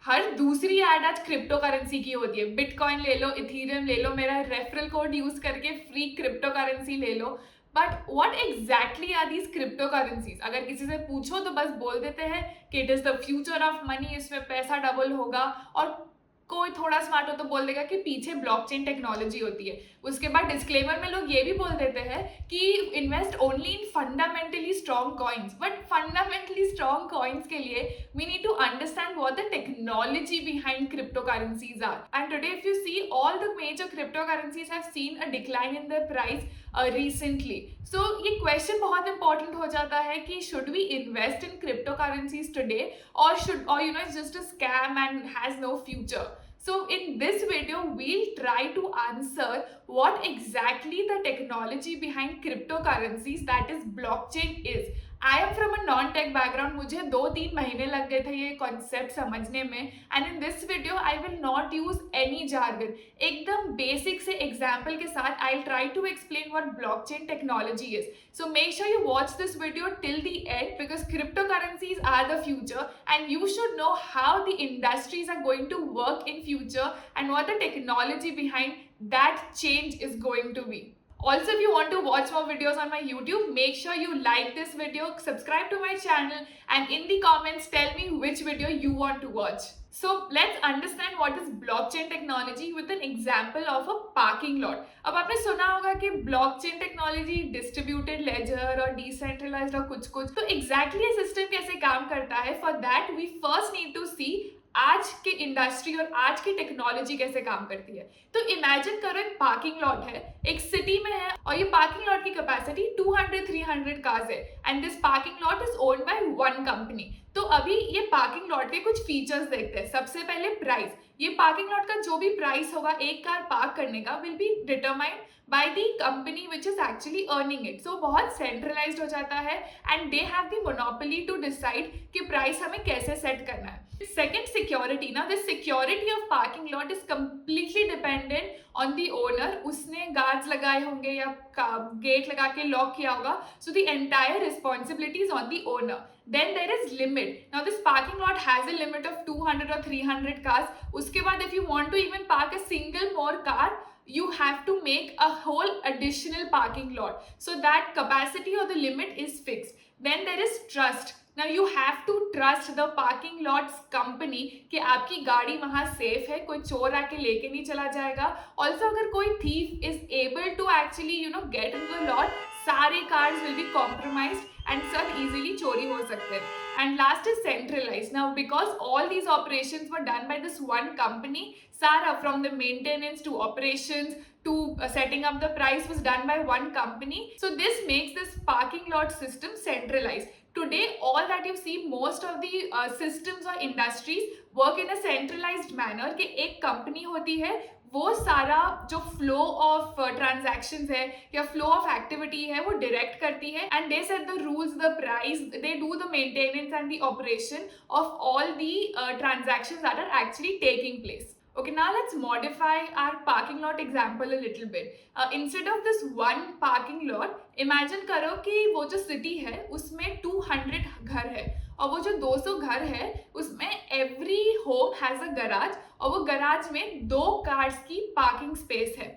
हर दूसरी ऐड आज crypto currency की होती है। बिटकॉइन ले लो, इथीरियम ले लो, मेरा रेफरल कोड यूज करके फ्री क्रिप्टो करेंसी ले लो। But what exactly are these crypto currencies? अगर किसी से पूछो तो बस बोल देते हैं कि it is the future of money, इसमें पैसा डबल होगा। और कोई थोड़ा स्मार्ट हो तो बोल देगा कि पीछे ब्लॉकचेन टेक्नोलॉजी होती है। उसके बाद डिस्क्लेमर में लोग ये भी बोल देते हैं कि invest only in fundamentally strong coins. But fundamentally strong coins के लिए we need to understand what the technology behind cryptocurrencies are. And today, if you see, all the major cryptocurrencies have seen a decline in their price recently. So ये question बहुत important हो जाता है कि should we invest in cryptocurrencies today, or it's just a scam and has no future. So in this video, we'll try to answer what exactly the technology behind cryptocurrencies, that is blockchain, is. I am from a non tech background, मुझे 2-3 महीने लग गए थे ये concept समझने में। And in this video I will not use any jargon, एकदम basic से एग्जाम्पल के साथ I try to explain what blockchain technology is. So make sure you watch this video till the end, because cryptocurrencies are the future and you should know how the industries are going to work in future and what the technology behind that change is going to be. Also, if you want to watch more videos on my YouTube, make sure you like this video, subscribe to my channel, and in the comments tell me which video you want to watch. So let's understand what is blockchain technology with an example of a parking lot. अब आपने सुना होगा कि blockchain technology distributed ledger और decentralized और कुछ तो exactly ये system कैसे काम करता है? For that we first need to see आज के इंडस्ट्री और आज की टेक्नोलॉजी कैसे काम करती है। तो इमेजिन करो एक पार्किंग लॉट है, एक सिटी में है, और ये पार्किंग लॉट की कैपेसिटी 200-300 कार्स है and this parking lot is owned by one company. तो अभी ये पार्किंग लॉट के कुछ फीचर्स देखते हैं। सबसे पहले प्राइस। ये पार्किंग लॉट का जो भी प्राइस होगा एक कार पार्क करने का will be determined by the company which is actually earning it. So बहुत centralized हो जाता है and they have the monopoly to decide कि price हमें कैसे set करना है। Second, security. Now the security of parking lot is completely dependent on the owner. उसने guards लगाए होंगे या gate लगा के lock किया होगा. So the entire responsibility is on the owner. Then there is limit. Now this parking lot has a limit of 200 or 300 cars. उसके बाद if you want to even park a single more car, you have to make a whole additional parking lot, so that capacity or the limit is fixed. Then there is trust. Now you have to trust the parking lots company कि आपकी गाड़ी वहाँ safe है, कोई चोर आके लेके नहीं चला जाएगा। Also अगर कोई thief is able to actually get into the lot, सारे cars will be compromised and सब easily चोरी हो सकते हैं। And last is centralized. Now because all these operations were done by this one company, Sara, from the maintenance to operations to setting up the price was done by one company. So this makes this parking lot system centralized. Today all that you see, most of the systems or industries work in a centralized manner कि एक company होती है, वो सारा जो flow of transactions है या flow of activity है वो डायरेक्ट करती है and they set the rules, the price, they do the maintenance and the operation of all the transactions that are actually taking place. Okay, now let's modify our parking lot example a little bit. Instead of this one parking lot, imagine करो कि वो जो city है उसमें 200 घर है और वो जो 200 घर है उसमें every home has a garage और वो garage में 2 cars की parking space है।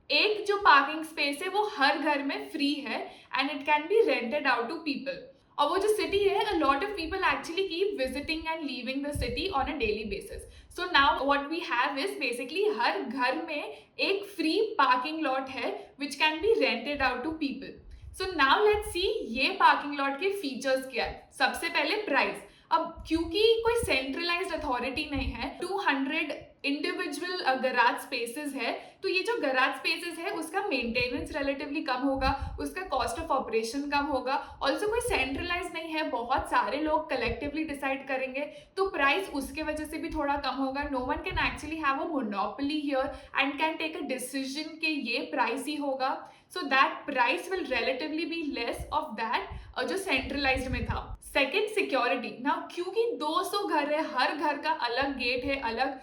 एक जो parking space है वो हर घर में free है and it can be rented out to people. और वो जो सिटी है, a lot of people actually keep visiting and leaving the city on a daily basis. So now what we have is basically हर घर में एक free parking lot है which can be rented out to people. So now let's see ये parking lot के features क्या है। सबसे पहले price. अब क्योंकि कोई सेंट्रलाइज्ड अथॉरिटी नहीं है, 200 इंडिविजुअल गराज स्पेसेस है, तो ये जो गराज स्पेसेस है उसका मेंटेनेंस रिलेटिवली कम होगा, उसका कॉस्ट ऑफ ऑपरेशन कम होगा। ऑल्सो कोई सेंट्रलाइज नहीं है, बहुत सारे लोग कलेक्टिवली डिसाइड करेंगे तो प्राइस उसके वजह से भी थोड़ा कम होगा। No one can actually have a monopoly here and can take a decision कि ये प्राइस ही होगा। So that price will relatively be less of that जो सेंट्रलाइज्ड में था। सेकेंड सिक्योरिटी ना, क्योंकि 200 घर है, हर घर का अलग गेट है, अलग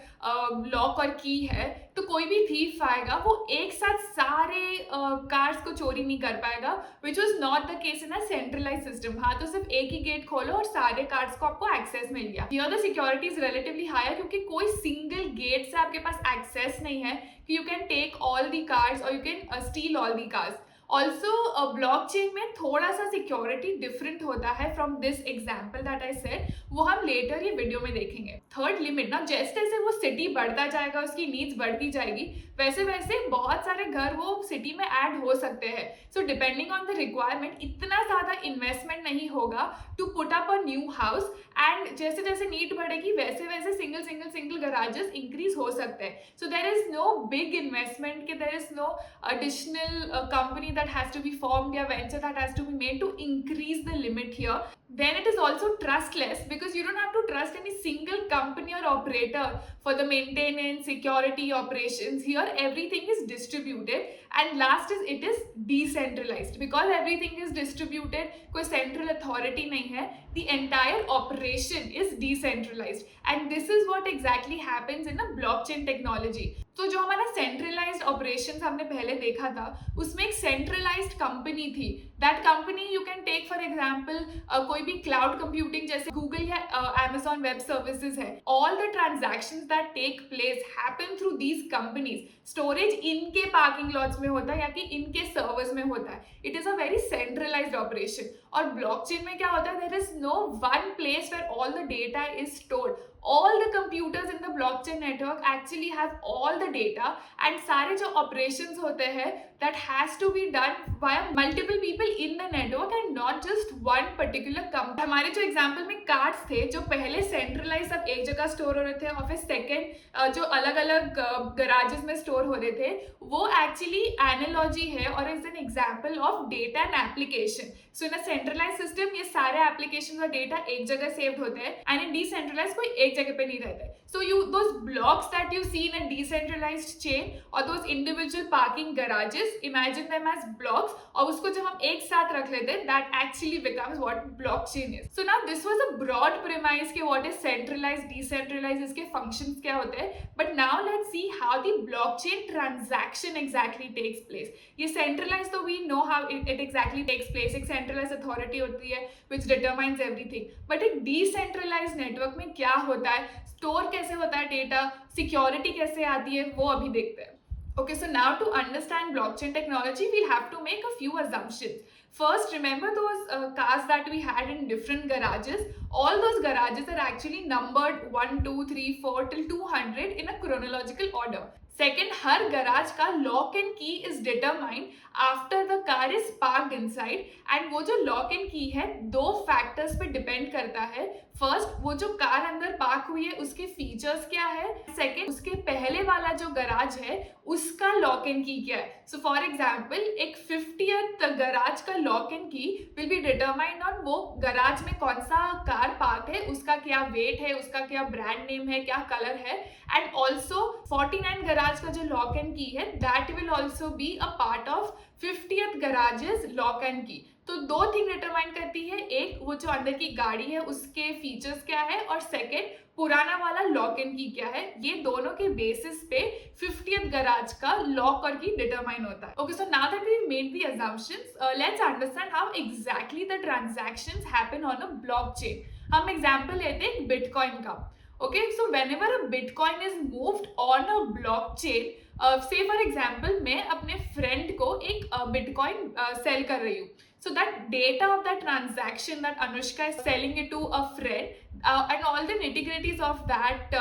लॉक और की है, तो कोई भी थीफ आएगा वो एक साथ सारे कार्स को चोरी नहीं कर पाएगा, which was not the case in a centralise system. हाँ, तो सिर्फ एक ही गेट खोलो और सारे कार्स को आपको एक्सेस मिल गया। Here the security is relatively higher, क्योंकि कोई सिंगल गेट से आपके पास एक्सेस नहीं है कि you can take all the cars और you can steal all the cars. Also blockchain में थोड़ा सा सिक्योरिटी डिफरेंट होता है from this example that I said, वो हम लेटर ये वीडियो में देखेंगे। थर्ड लिमिट ना, जैसे जैसे वो सिटी बढ़ता जाएगा, उसकी नीड्स बढ़ती जाएगी, वैसे वैसे बहुत सारे घर वो सिटी में ऐड हो सकते हैं। So depending on the requirement इतना ज़्यादा इन्वेस्टमेंट नहीं होगा to put up a new house, and जैसे जैसे नीड बढ़ेगी वैसे वैसे सिंगल गराजेस इंक्रीज हो सकते हैं। So there is no big investment, कि there is no additional company that has to be formed or venture that has to be made to increase the limit here. Then it is also trustless, because you don't have to trust any single company or operator for the maintenance, security, operations. Here everything is distributed. And last is it is decentralized, because everything is distributed, कोई central authority नहीं है, the entire operation is decentralized, and this is what exactly happens in a blockchain technology. तो जो हमारा centralised operations हमने पहले देखा था, उसमें एक सेंट्रलाइज्ड कंपनी थी। That company you can take for example कोई भी क्लाउड कंप्यूटिंग जैसे गूगल या Amazon वेब सर्विसेज है। All the transactions that take place happen through these companies. Storage इनके पार्किंग लॉट्स में होता है या कि इनके सर्वर्स में होता है। It is a very centralised operation. और ब्लॉकचेन में क्या होता है, there is no one place where all the data is stored. All the computers in the blockchain network actually have all the data, and सारे जो operations होते हैं that has to be done by multiple people in the network and not just one particular company. हमारे जो example में cards थे जो पहले centralized सब एक जगह store हो रहे थे, और फिर second जो अलग अलग garages में store हो रहे थे, वो actually analogy है और is an example of data and application. So in a centralized system ये सारे applications और data एक जगह saved होते हैं, and in decentralized कोई एक जगह पे नहीं रहता है। So those blocks that you see in a decentralized chain or those individual parking garages, imagine them as blocks, और उसको जब हम एक साथ रख लेते हैं, that actually becomes what blockchain is. So now this was a broad premise कि what is centralized, decentralized, इसके functions क्या होते हैं, but now let's see how the blockchain transaction exactly takes place. ये centralized तो we know how it exactly takes place, एक centralized authority होती है which determines everything, but एक decentralized network में क्या होता है, स्टोर कैसे होता है डेटा, सिक्योरिटी कैसे आती है, वो अभी देखते हैं। Okay, so now to understand blockchain technology, we'll have to make a few assumptions. First, remember those cars that we had in different garages? All those garages are actually numbered 1, 2, 3, 4 till 200 in a chronological order. Second, her garage का lock and key is determined after the car is parked inside, and वो जो lock and key है दो factors पे depend करता है। First, वो जो कार अंदर पार्क हुई है उसके फीचर्स क्या है। सेकेंड, उसके पहले वाला जो गराज है उसका लॉक एंड की क्या है। सो फॉर एग्जाम्पल, एक 50th गराज का लॉक एंड की विल बी डिटरमाइंड ऑन वो गराज में कौन सा कार पार्क है, उसका क्या वेट है, उसका क्या ब्रांड नेम है, क्या कलर है, एंड ऑल्सो 49 गराज का जो लॉक एंड की है that will also be a part of 50th garages lock and की। तो दो थिंग डिटरमाइन करती है, एक वो जो अंदर की गाड़ी है उसके फीचर्स क्या है, और सेकेंड पुराना वाला लॉक एंड की क्या है। ये दोनों के बेसिस पे 50th गराज का लॉक और की डिटरमाइन होता है। Okay, so now that we made the assumptions, let's understand how exactly the transactions happen on a blockchain. हम एग्जांपल लेते हैं बिटकॉइन का। Okay, so whenever a bitcoin is moved on a blockchain, say for example मैं अपने friend को एक bitcoin cell कर रही हूँ। So that data of that transaction that Anushka is selling it to a friend and all the nitty-gritties of that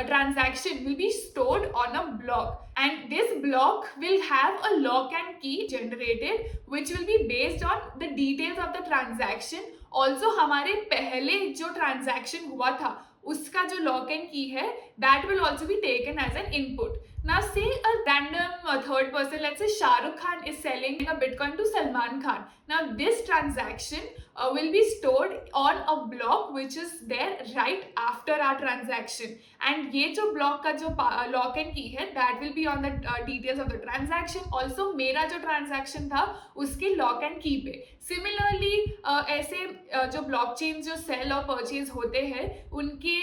transaction will be stored on a block, and this block will have a lock and key generated which will be based on the details of the transaction. Also हमारे पहले जो transaction हुआ था उसका जो lock and key है that will also be taken as an input. Now say a random third person, let's say Shah Rukh Khan is selling a Bitcoin to Salman Khan. Now this transaction will be stored on a block which is there right after our transaction. And ये जो block का जो lock and key है, that will be on the details of the transaction. Also मेरा जो transaction था उसके lock and key पे. Similarly ऐसे जो blockchain जो sell और purchase होते हैं उनके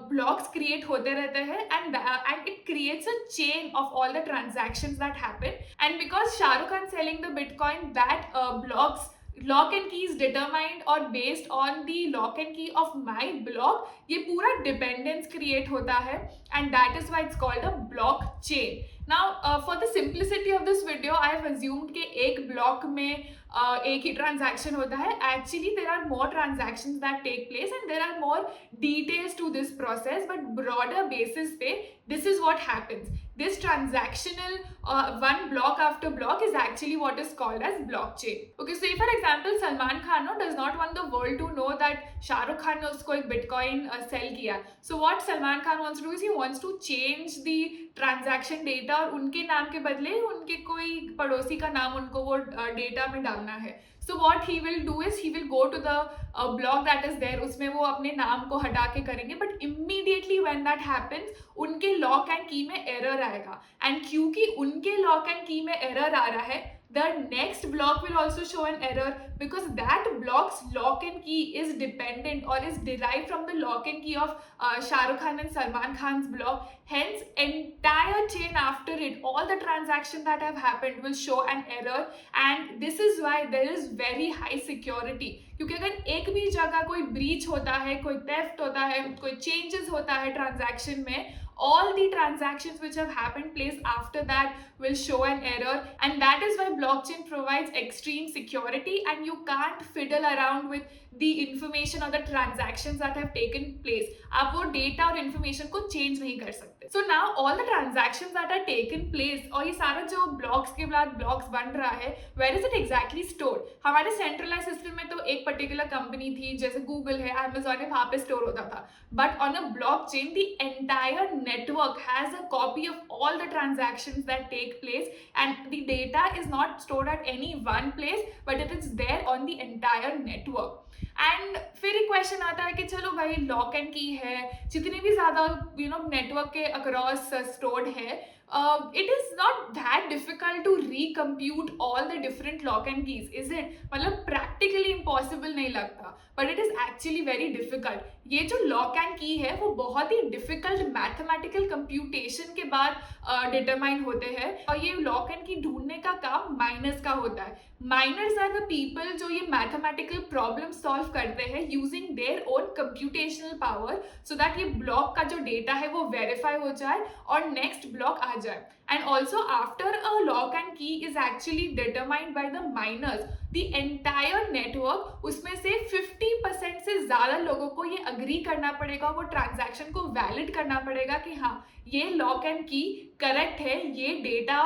blocks create होते रहते हैं, and it creates a chain of all the transactions that happen. And because Shah Rukh Khan selling the Bitcoin, that blocks lock and key is determined और based on the lock and key of my block, ये पूरा dependence create होता है, and that is why it's called a block chain. Now for the simplicity of this video I have assumed कि एक block में एक ही transaction होता है. Actually there are more transactions that take place and there are more details to this process, but broader basis पे this is what happens. This transactional one block after block is actually what is called as blockchain. Okay, so if for example Salman Khan does not want the world to know that Shah Rukh Khan ने उसको एक Bitcoin sell किया. So what Salman Khan wants to do is he wants to change the transaction data और उनके नाम के बदले उनके कोई पड़ोसी का नाम उनको वो data में डालना है. So what he will do is he will go to the block that is there, उसमें वो अपने नाम को हटा के करेंगे, but immediately when that happens उनके लॉक एंड की में एरर आएगा, एंड क्योंकि उनके लॉक एंड की में एरर आ रहा है, the next block will also show an error because that block's lock and key is dependent or is derived from the lock and key of Shah Rukh Khan and Salman Khan's block. Hence, entire chain after it, all the transactions that have happened will show an error, and this is why there is very high security. क्योंकि अगर एक भी जगह कोई breach होता है, कोई theft होता है, कोई चेंजेस होता है ट्रांजैक्शन में, all the transactions which have happened place after that will show an error, and that is why blockchain provides extreme security and you can't fiddle around with the information or the transactions that have taken place. आप वो data और information को change नहीं कर सकते. So now all the transactions that are taken place और ये सारा जो blocks के बाद blocks बन रहा है, where is it exactly stored? हमारे centralized system में तो एक particular company थी, जैसे Google है, Amazon है, वहाँ पे store होता था. But on a blockchain, the entire network has a copy of all the transactions that take place, and the data is not stored at any one place, but it is there on the entire network. And फिर एक question आता है कि चलो भाई lock and की है, जितने भी ज़्यादा नेटवर्क के अक्रॉस स्टोर्ड है, it is not that difficult to recompute all the different lock and keys, is it? मतलब practically impossible नहीं लगता, but it is actually very difficult. ये जो lock and key है वो बहुत ही difficult mathematical computation के बाद determine होते हैं, और ये lock and key ढूंढने का काम miners का होता है. Miners are the people जो ये mathematical problem solve करते हैं using their own computational power, so that ये block का जो data है वो verify हो जाए और next block आ जाए. And also after a lock and key is actually determined by the miners, the entire network, उसमें से 50% से ज़्यादा लोगों को ये agree करना पड़ेगा, वो transaction को valid करना पड़ेगा कि हाँ ये lock and key correct है ये data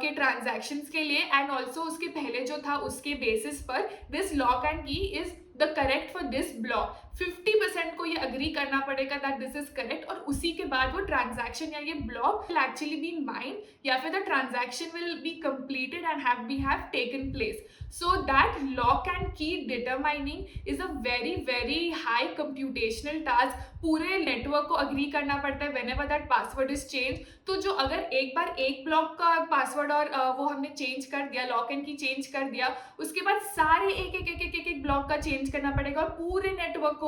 के transactions के लिए, and also उसके पहले जो था उसके basis पर this lock and key is the correct for this block. 50% को ये अग्री करना पड़ेगा that this is correct, और उसी के बाद वो ट्रांजैक्शन या ये block will actually be mined, या फिर the transaction will be completed and have taken place. So that lock and key determining is a very very high computational task. पूरे नेटवर्क को अग्री करना पड़ता है whenever that password is changed. तो जो अगर एक बार एक ब्लॉक का पासवर्ड और वो हमने चेंज कर दिया, लॉक एंड की चेंज कर दिया, उसके बाद सारे एक ब्लॉक का चेंज करना पड़ेगा, और पूरे नेटवर्क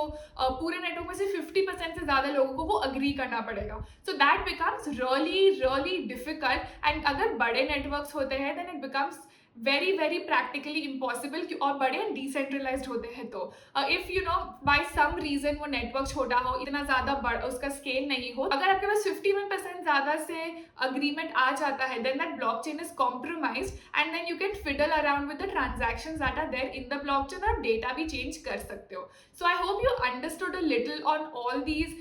में से 50% से ज़्यादा लोगों को वो अग्री करना पड़ेगा. So that becomes really difficult, and अगर बड़े नेटवर्क्स होते हैं then it becomes very very practically impossible, और बड़े डिसेंट्रलाइज्ड होते हैं. तो if you know by some reason वो नेटवर्क छोटा हो, इतना ज़्यादा बड़ा उसका स्केल नहीं हो, अगर आपके पास 51% ज़्यादा से अग्रीमेंट आ जाता है, then that blockchain is compromised, and then you can fiddle around with the transactions that are there in the blockchain, और डेटा भी चेंज कर सकते हो. So I hope you understood a little on all these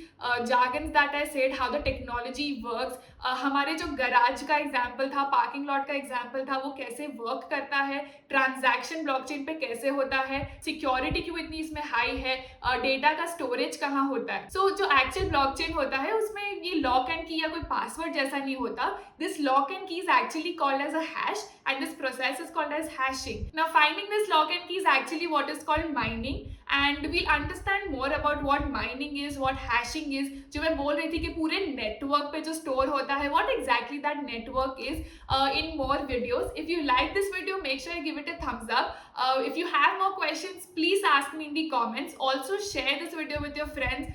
jargons that I said, how the technology works. हमारे जो garage का example था, parking lot का एग्जाम्पल था, वो कैसे वर्क वर्क करता है, ट्रांजैक्शन ब्लॉकचेन पे कैसे होता है, सिक्योरिटी क्यों इतनी इसमें हाई है, डेटा का स्टोरेज कहाँ होता है. सो जो एक्चुअल ब्लॉकचेन होता है उसमें ये लॉक एंड की या कोई पासवर्ड जैसा नहीं होता. This lock and key is actually called as a hash and this process is called as hashing. Now finding this lock and key is actually what is called mining, and we'll understand more about what mining is, what hashing is. जो मैं बोल रही थी कि पूरे network पे जो store होता है, what exactly that network is, in more videos. If you like this video, make sure you give it a thumbs up. If you have more questions, please ask me in the comments. Also share this video with your friends.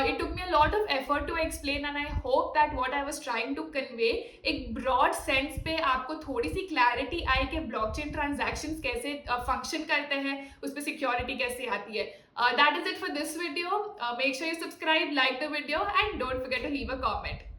It took me a lot of effort to explain, and I hope that what I was trying to convey एक broad sense पे आपको थोड़ी सी clarity आए कि blockchain transactions कैसे function करते हैं, उस पे security कैसे आती है. That is it for this video. Make sure you subscribe, like the video, and don't forget to leave a comment.